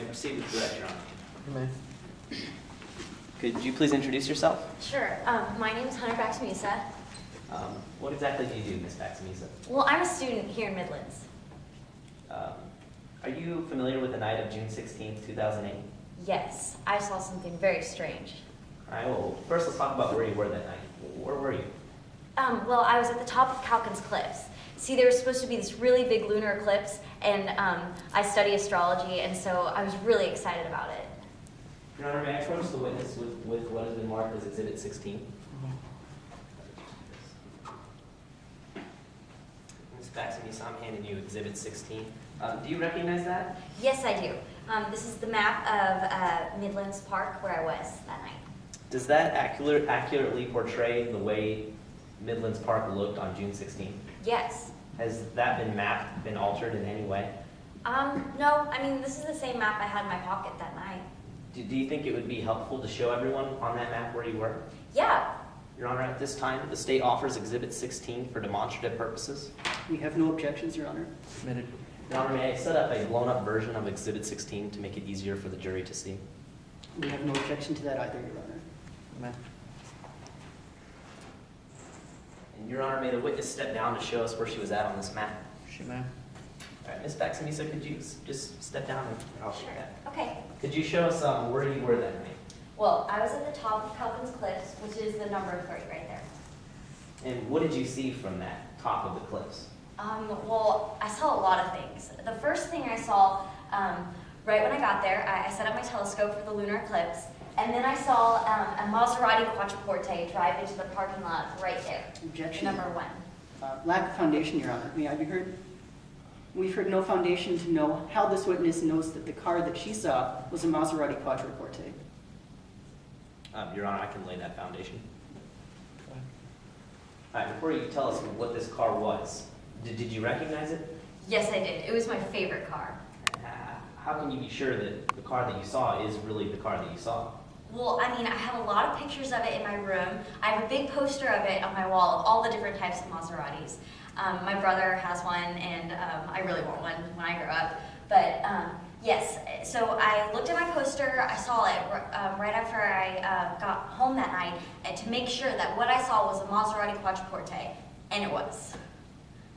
may proceed with direct, Your Honor. You may. Could you please introduce yourself? Sure. My name is Hunter Baxamisa. What exactly do you do, Ms. Baxamisa? Well, I'm a student here in Midlands. Are you familiar with the night of June 16th, 2008? Yes, I saw something very strange. All right, well, first let's talk about where you were that night. Where were you? Well, I was at the top of Calkins Cliffs. See, there was supposed to be this really big lunar eclipse, and I study astrology, and so I was really excited about it. Your Honor, may I approach the witness with what has been marked as Exhibit 16? Ms. Baxamisa, I'm handing you Exhibit 16. Do you recognize that? Yes, I do. This is the map of Midlands Park where I was that night. Does that accurately portray the way Midlands Park looked on June 16th? Yes. Has that been mapped, been altered in any way? No, I mean, this is the same map I had in my pocket that night. Do you think it would be helpful to show everyone on that map where you were? Yeah. Your Honor, at this time, the state offers Exhibit 16 for demonstrative purposes. We have no objections, Your Honor. Submitted. Your Honor, may I set up a blown-up version of Exhibit 16 to make it easier for the jury to see? We have no objection to that either, Your Honor. You may. And Your Honor, may the witness step down to show us where she was at on this map. She may. All right, Ms. Baxamisa, could you just step down and I'll show that. Okay. Could you show us where you were that night? Well, I was at the top of Calkins Cliffs, which is the number 3 right there. And what did you see from that top of the cliffs? Well, I saw a lot of things. The first thing I saw, right when I got there, I set up my telescope for the lunar eclipse, and then I saw a Maserati Quattroporte drive into the parking lot right there. Objection. Number 1. Lack of foundation, Your Honor. May I be heard? We've heard no foundation to know how this witness knows that the car that she saw was a Maserati Quattroporte. Your Honor, I can lay that foundation. Go ahead. All right, before you tell us what this car was, did you recognize it? Yes, I did. It was my favorite car. How can you be sure that the car that you saw is really the car that you saw? Well, I mean, I have a lot of pictures of it in my room. I have a big poster of it on my wall of all the different types of Maseratis. My brother has one, and I really want one when I grow up. But yes, so I looked at my poster. I saw it right after I got home that night, and to make sure that what I saw was a Maserati Quattroporte, and it was.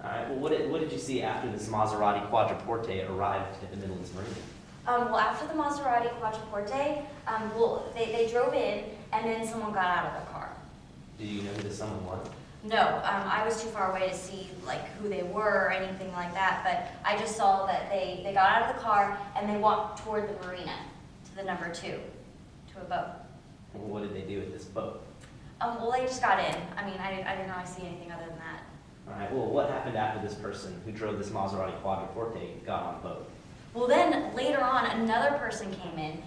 All right, well, what did you see after this Maserati Quattroporte arrived at the Midlands Marina? Well, after the Maserati Quattroporte, well, they drove in, and then someone got out of the car. Did you know who this someone was? No, I was too far away to see like who they were or anything like that, but I just saw that they got out of the car and they walked toward the marina, to the number 2, to a boat. And what did they do with this boat? Well, they just got in. I mean, I didn't really see anything other than that. All right, well, what happened after this person who drove this Maserati Quattroporte got on the boat? Well, then later on, another person came in.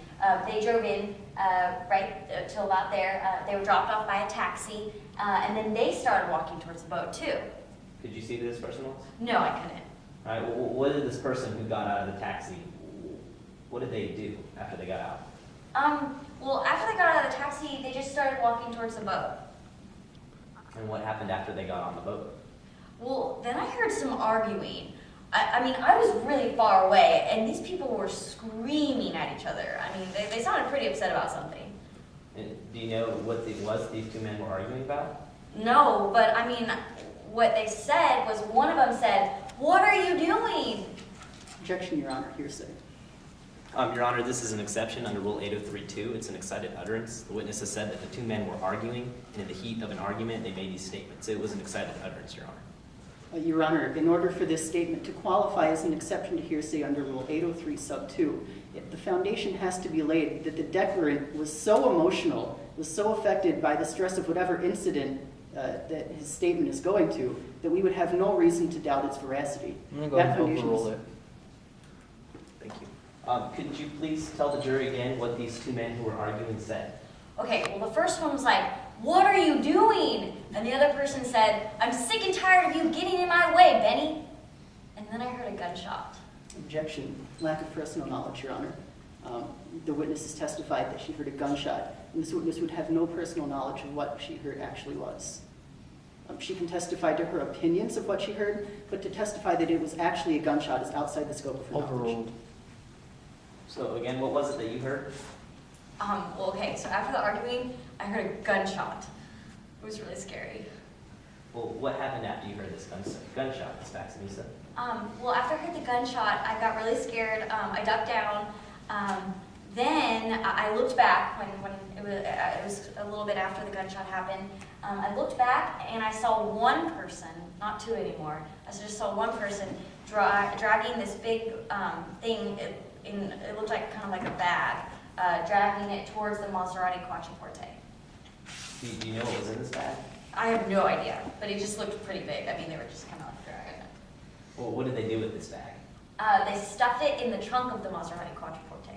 They drove in right till about there. They were dropped off by a taxi, and then they started walking towards the boat too. Could you see who this person was? No, I couldn't. All right, well, what did this person who got out of the taxi, what did they do after they got out? Well, after they got out of the taxi, they just started walking towards the boat. And what happened after they got on the boat? Well, then I heard some arguing. I mean, I was really far away, and these people were screaming at each other. I mean, they sounded pretty upset about something. And do you know what it was these two men were arguing about? No, but I mean, what they said was one of them said, "What are you doing?" Objection, Your Honor. Hearsay. Your Honor, this is an exception under Rule 803-2. It's an excited utterance. The witness has said that the two men were arguing, and in the heat of an argument, they made these statements. It was an excited utterance, Your Honor. Your Honor, in order for this statement to qualify as an exception to hearsay under Rule 803 sub 2, the foundation has to be laid that the declarant was so emotional, was so affected by the stress of whatever incident that his statement is going to, that we would have no reason to doubt its veracity. I'm going to go ahead and overrule it. Thank you. Could you please tell the jury again what these two men who were arguing said? Okay, well, the first one was like, "What are you doing?" And the other person said, "I'm sick and tired of you getting in my way, Benny." And then I heard a gunshot. Objection. Lack of personal knowledge, Your Honor. The witness has testified that she heard a gunshot, and this witness would have no personal knowledge of what she heard actually was. She can testify to her opinions of what she heard, but to testify that it was actually a gunshot is outside the scope of her knowledge. Overruled. So again, what was it that you heard? Well, okay, so after the arguing, I heard a gunshot. It was really scary. Well, what happened after you heard this gunshot, Ms. Maximisa? Well, after I heard the gunshot, I got really scared. I ducked down. Then I looked back when it was a little bit after the gunshot happened. I looked back and I saw one person, not two anymore. I just saw one person dragging this big thing. It looked like kind of like a bag, dragging it towards the Maserati Quattroporte. Do you know what was in this bag? I have no idea, but it just looked pretty big. I mean, they were just kind of like dragging it. Well, what did they do with this bag? They stuffed it in the trunk of the Maserati Quattroporte.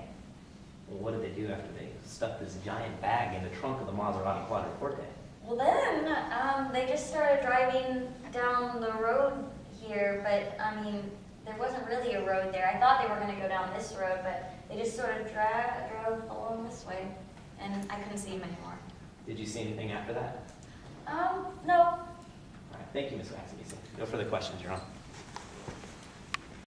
Well, what did they do after they stuffed this giant bag in the trunk of the Maserati Quattroporte? Well, then they just started driving down the road here, but I mean, there wasn't really a road there. I thought they were going to go down this road, but they just sort of drove along this way, and I couldn't see them anymore. Did you see anything after that? No. All right, thank you, Ms. Maximisa. No further questions, Your Honor.